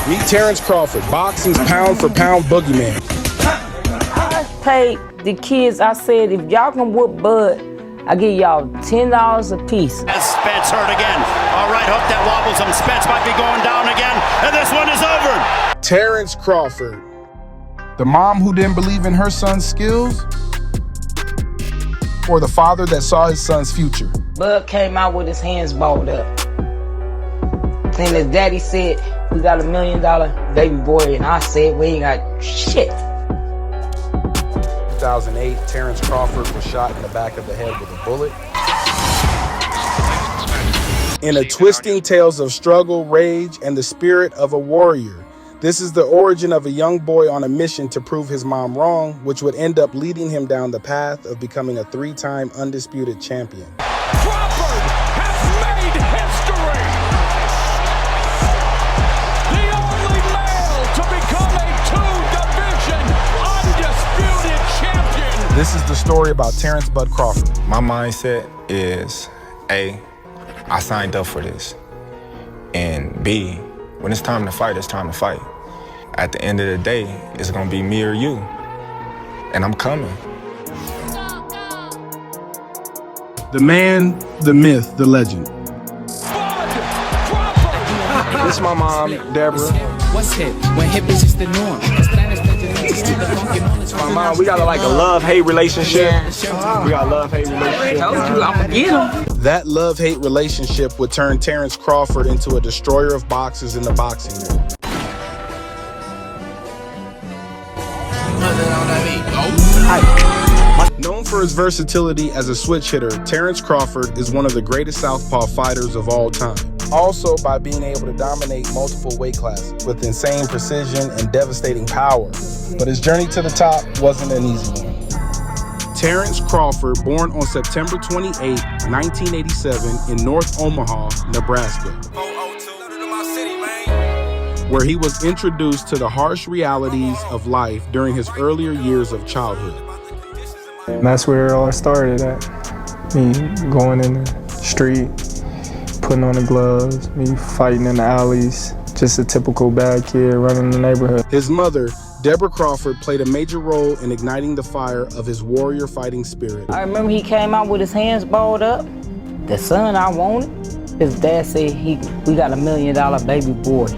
Meet Terence Crawford, boxing's pound-for-pound boogeyman. I paid the kids, I said, if y'all can whoop Bud, I give y'all $10 a piece. As Spence hurt again. All right, hook that wobbles him. Spence might be going down again, and this one is over. Terence Crawford. The mom who didn't believe in her son's skills? Or the father that saw his son's future? Bud came out with his hands balled up. And his daddy said, we got $1 million baby boy, and I said, we ain't got shit. 2008, Terence Crawford was shot in the back of the head with a bullet. In a twisting tales of struggle, rage, and the spirit of a warrior, this is the origin of a young boy on a mission to prove his mom wrong, which would end up leading him down the path of becoming a 3-time undisputed champion. Crawford has made history! The only male to become a 2-division undisputed champion! This is the story about Terence Bud Crawford. My mindset is, A, I signed up for this. And B, when it's time to fight, it's time to fight. At the end of the day, it's gonna be me or you. And I'm coming. The man, the myth, the legend. This is my mom, Deborah. What's hip? When hip is just the norm. My mom, we got a love-hate relationship. We got a love-hate relationship. Told you, I'ma get him. That love-hate relationship would turn Terence Crawford into a destroyer of boxers in the boxing ring. Known for his versatility as a switch hitter, Terence Crawford is one of the greatest southpaw fighters of all time. Also by being able to dominate multiple weight classes with insane precision and devastating power. But his journey to the top wasn't an easy one. Terence Crawford, born on September 28, 1987 in North Omaha, Nebraska, where he was introduced to the harsh realities of life during his earlier years of childhood. And that's where it all started at. Me going in the street, putting on the gloves, me fighting in the alleys, just a typical bad kid running the neighborhood. His mother, Deborah Crawford, played a major role in igniting the fire of his warrior fighting spirit. I remember he came out with his hands balled up. The son I wanted, his dad said we got $1 million baby boy.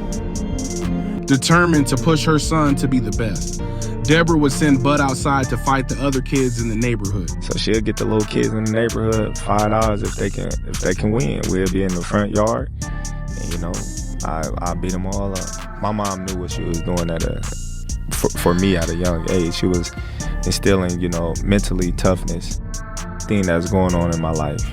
Determined to push her son to be the best, Deborah would send Bud outside to fight the other kids in the neighborhood. So she'll get the little kids in the neighborhood $5 if they can win. We'll be in the front yard, and I beat them all up. My mom knew what she was doing for me at a young age. She was instilling, mentally toughness. Thing that's going on in my life,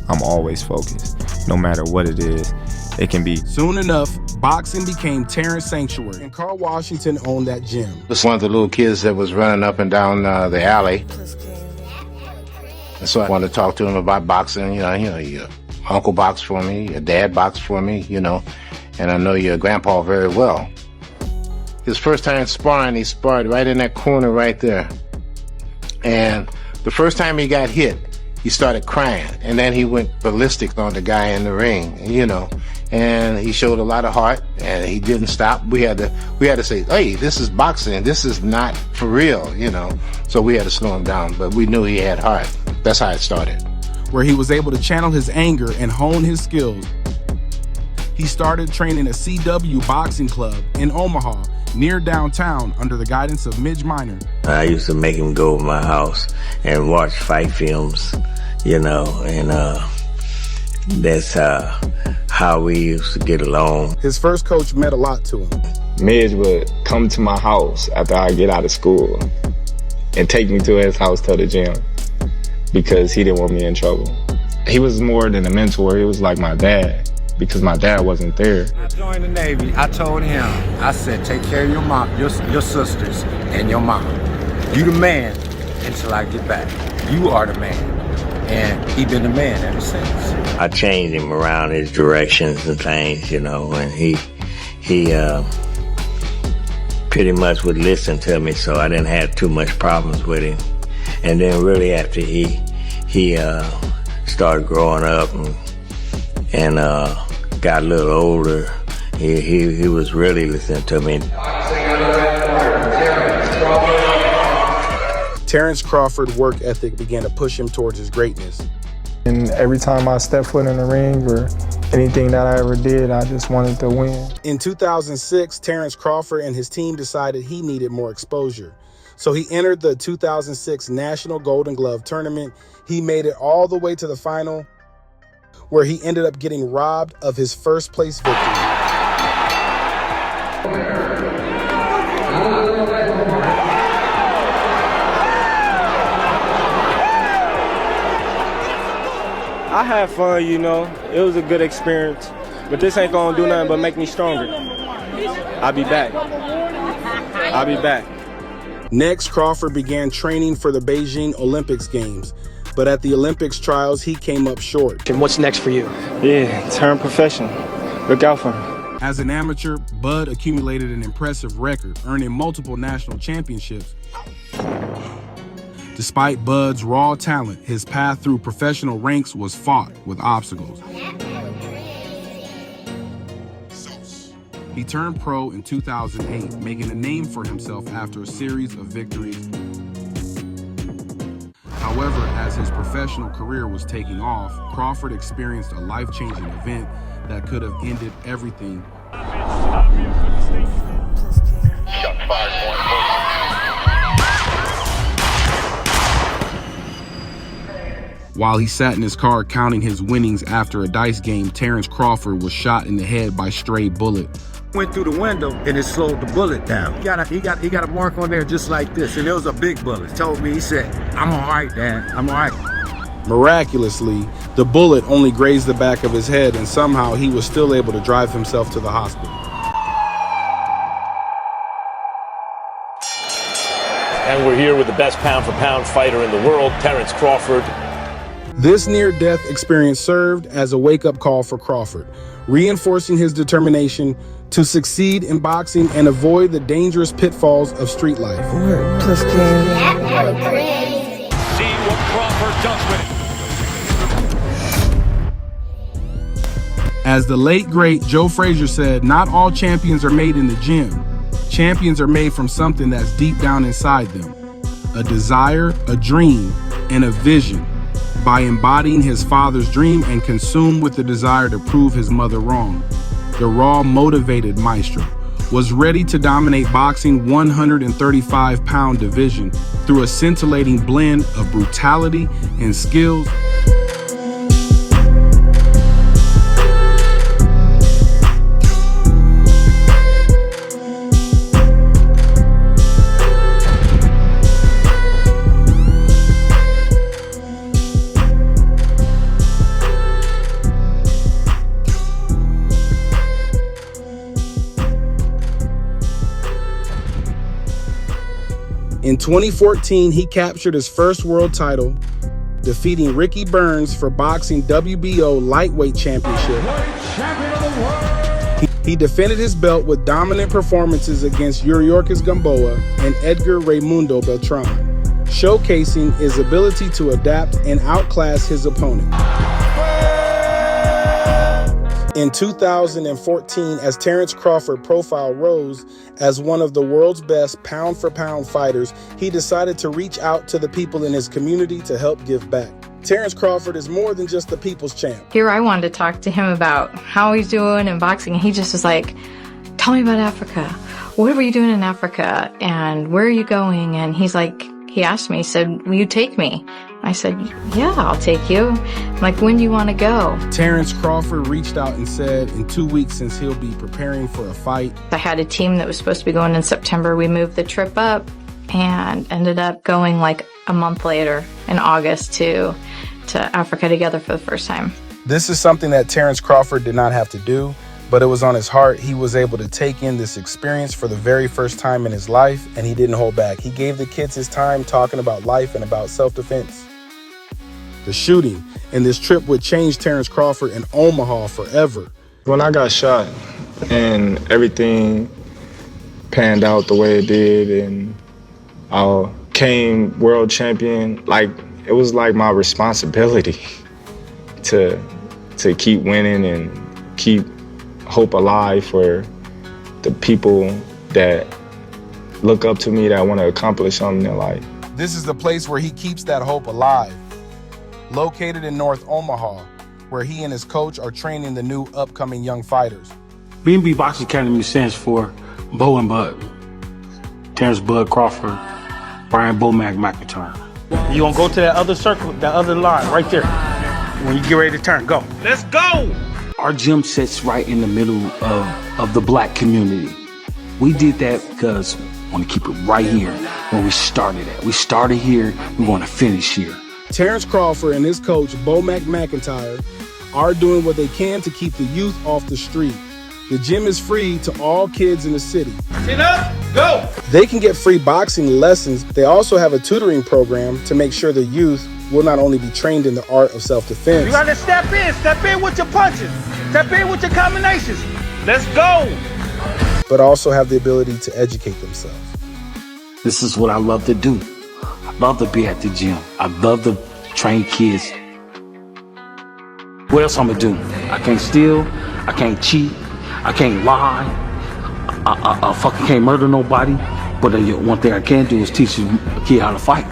I'm always focused, no matter what it is. It can be. Soon enough, boxing became Terrence's sanctuary, and Carl Washington owned that gym. Was one of the little kids that was running up and down the alley. And so I wanted to talk to him about boxing. Your uncle boxed for me, your dad boxed for me, and I know your grandpa very well. His first time sparring, he sparred right in that corner right there. And the first time he got hit, he started crying, and then he went ballistic on the guy in the ring, and he showed a lot of heart, and he didn't stop. We had to say, hey, this is boxing, this is not for real, So we had to slow him down, but we knew he had heart. That's how it started. Where he was able to channel his anger and hone his skills. He started training a CW boxing club in Omaha, near downtown, under the guidance of Midge Minor. I used to make him go to my house and watch fight films, and that's how we used to get along. His first coach meant a lot to him. Midge would come to my house after I get out of school and take me to his house to the gym because he didn't want me in trouble. He was more than a mentor. He was like my dad, because my dad wasn't there. I joined the Navy. I told him, I said, take care of your mom, your sisters, and your mom. You the man until I get back. You are the man. And he been the man ever since. I changed him around his directions and things, and he pretty much would listen to me, so I didn't have too much problems with him. And then really after he started growing up and got a little older, He was really listening to me. Terence Crawford's work ethic began to push him towards his greatness. And every time I stepped foot in the ring or anything that I ever did, I just wanted to win. In 2006, Terence Crawford and his team decided he needed more exposure. So he entered the 2006 National Golden Glove Tournament. He made it all the way to the final, where he ended up getting robbed of his first place victory. I had fun, you know. It was a good experience. But this ain't gonna do nothing but make me stronger. I'll be back. I'll be back. Next, Crawford began training for the Beijing Olympics Games. But at the Olympics trials, he came up short. And what's next for you? Yeah, turn professional. Look out for me. As an amateur, Bud accumulated an impressive record, earning multiple national championships. Despite Bud's raw talent, his path through professional ranks was fought with obstacles. He turned pro in 2008, making a name for himself after a series of victories. However, as his professional career was taking off, Crawford experienced a life-changing event that could have ended everything. While he sat in his car counting his winnings after a dice game, Terence Crawford was shot in the head by a stray bullet. Went through the window and it slowed the bullet down. He got a mark on there just like this, and it was a big bullet. He told me, he said, "I'm all right, Dad, I'm all right." Miraculously, the bullet only grazed the back of his head, and somehow he was still able to drive himself to the hospital. And we're here with the best pound-for-pound fighter in the world, Terence Crawford. This near-death experience served as a wake-up call for Crawford, reinforcing his determination to succeed in boxing and avoid the dangerous pitfalls of street life. See what Crawford does with it. As the late, great Joe Frazier said, not all champions are made in the gym. Champions are made from something that's deep down inside them. A desire, a dream, and a vision. By embodying his father's dream and consumed with the desire to prove his mother wrong, the raw, motivated maestro was ready to dominate boxing 135-pound division through a scintillating blend of brutality and skills. In 2014, he captured his first world title, defeating Ricky Burns for boxing WBO lightweight championship. He defended his belt with dominant performances against Yuriorkis Gamboa and Edgar Raimundo Beltran, showcasing his ability to adapt and outclass his opponent. In 2014, as Terence Crawford profile rose as one of the world's best pound-for-pound fighters, he decided to reach out to the people in his community to help give back. Terence Crawford is more than just the people's champ. Here I wanted to talk to him about how he's doing in boxing, and he just was like, tell me about Africa. What were you doing in Africa? And where are you going? And he's like, he asked me, he said, will you take me? I said, yeah, I'll take you. I'm like, when do you want to go? Terence Crawford reached out and said in 2 weeks, since he'll be preparing for a fight. I had a team that was supposed to be going in September. We moved the trip up and ended up going like a month later in August to Africa together for the first time. This is something that Terence Crawford did not have to do, but it was on his heart. He was able to take in this experience for the very first time in his life, and he didn't hold back. He gave the kids his time talking about life and about self-defense. The shooting and this trip would change Terence Crawford in Omaha forever. When I got shot and everything panned out the way it did and I came world champion, like it was like my responsibility to keep winning and keep hope alive for the people that look up to me, that want to accomplish something in life. This is the place where he keeps that hope alive. Located in North Omaha, where he and his coach are training the new upcoming young fighters. B&B Boxing Academy stands for Bo and Bud. Terence Bud Crawford, Brian Bomac McIntyre. You gonna go to that other circle, that other line right there. When you get ready to turn, go. Let's go! Our gym sits right in the middle of the black community. We did that because we want to keep it right here where we started at. We started here, we want to finish here. Terence Crawford and his coach, Bomac McIntyre, are doing what they can to keep the youth off the street. The gym is free to all kids in the city. Sit up, go! They can get free boxing lessons. They also have a tutoring program to make sure the youth will not only be trained in the art of self-defense. You gotta step in with your punches, step in with your combinations. Let's go! But also have the ability to educate themselves. This is what I love to do. I love to be at the gym. I love to train kids. What else I'm gonna do? I can't steal, I can't cheat, I can't lie, I fucking can't murder nobody. But one thing I can do is teach a kid how to fight.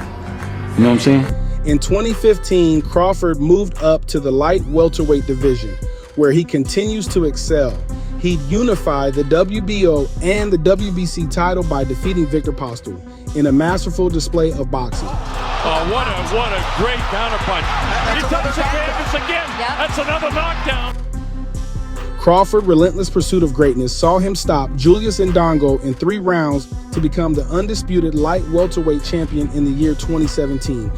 You know what I'm saying? In 2015, Crawford moved up to the light welterweight division, where he continues to excel. He unified the WBO and the WBC title by defeating Victor Postol in a masterful display of boxing. Oh, what a great counterpunch. He touches the canvas again. Yep. That's another knockdown. Crawford's relentless pursuit of greatness saw him stop Julius Ndongo in 3 rounds to become the undisputed light welterweight champion in the year 2017.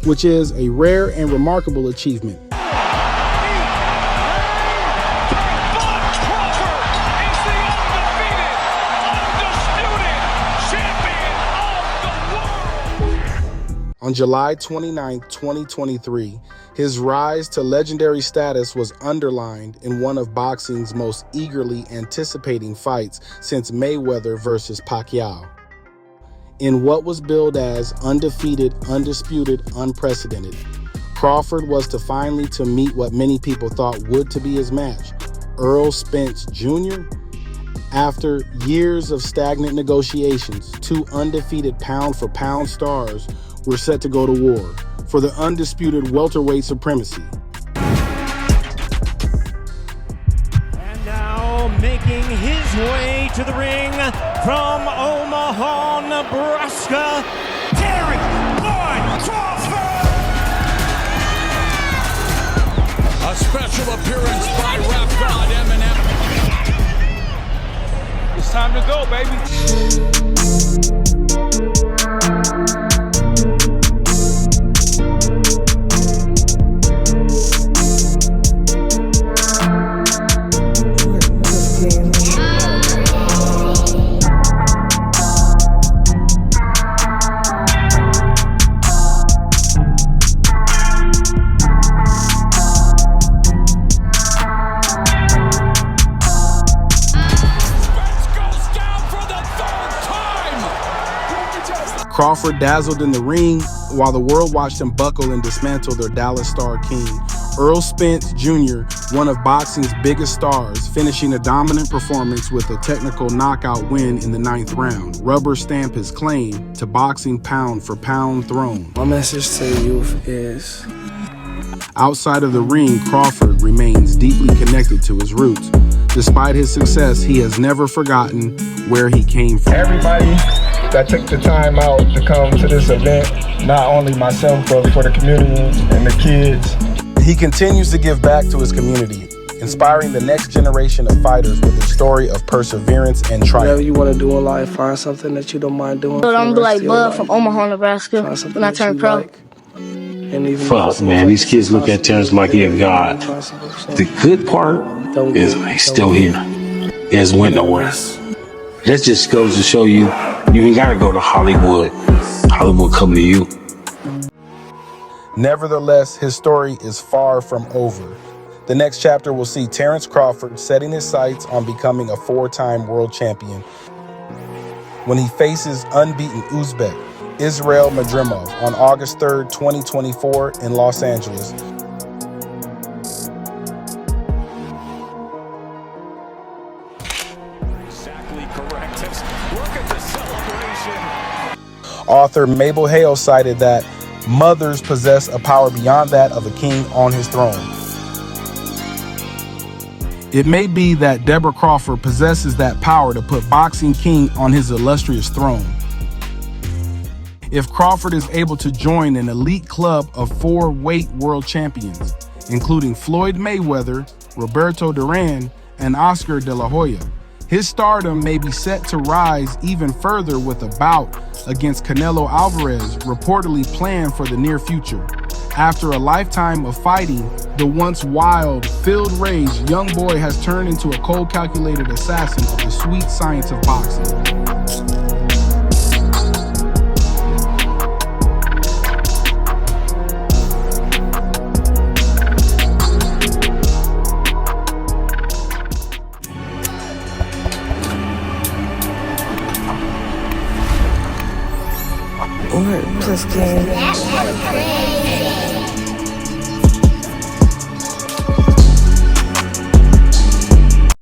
Which is a rare and remarkable achievement. On July 29, 2023, his rise to legendary status was underlined in one of boxing's most eagerly anticipating fights since Mayweather versus Pacquiao. In what was billed as undefeated, undisputed, unprecedented, Crawford was to finally to meet what many people thought would to be his match, Errol Spence Jr. After years of stagnant negotiations, 2 undefeated pound-for-pound stars were set to go to war for the undisputed welterweight supremacy. And now making his way to the ring from Omaha, Nebraska, Terence Crawford! A special appearance by Rap God Eminem. It's time to go, baby. Crawford dazzled in the ring while the world watched him buckle and dismantle their Dallas Star King. Errol Spence Jr., one of boxing's biggest stars, finishing a dominant performance with a technical knockout win in the 9th round, rubber stamp his claim to boxing pound-for-pound throne. My message to the youth is... Outside of the ring, Crawford remains deeply connected to his roots. Despite his success, he has never forgotten where he came from. Everybody that took the time out to come to this event, not only myself, but for the community and the kids. He continues to give back to his community, inspiring the next generation of fighters with a story of perseverance and triumph. Whatever you want to do in life, find something that you don't mind doing. So I'm like Bud from Omaha, Nebraska, when I turn pro. Fuck, man, these kids look at Terence like he a god. The good part is he's still here. He hasn't went nowhere. That just goes to show you, you ain't gotta go to Hollywood. Hollywood come to you. Nevertheless, his story is far from over. The next chapter will see Terence Crawford setting his sights on becoming a 4-time world champion. When he faces unbeaten Uzbek, Israel Madrimov on August 3rd, 2024 in Los Angeles. Exactly correct. Look at the celebration. Author Mabel Hale cited that mothers possess a power beyond that of a king on his throne. It may be that Deborah Crawford possesses that power to put Boxing King on his illustrious throne. If Crawford is able to join an elite club of 4 weight world champions, including Floyd Mayweather, Roberto Duran, and Oscar De La Hoya, his stardom may be set to rise even further with a bout against Canelo Alvarez reportedly planned for the near future. After a lifetime of fighting, the once wild, field-raged young boy has turned into a cold, calculated assassin of the sweet science of boxing. What? Just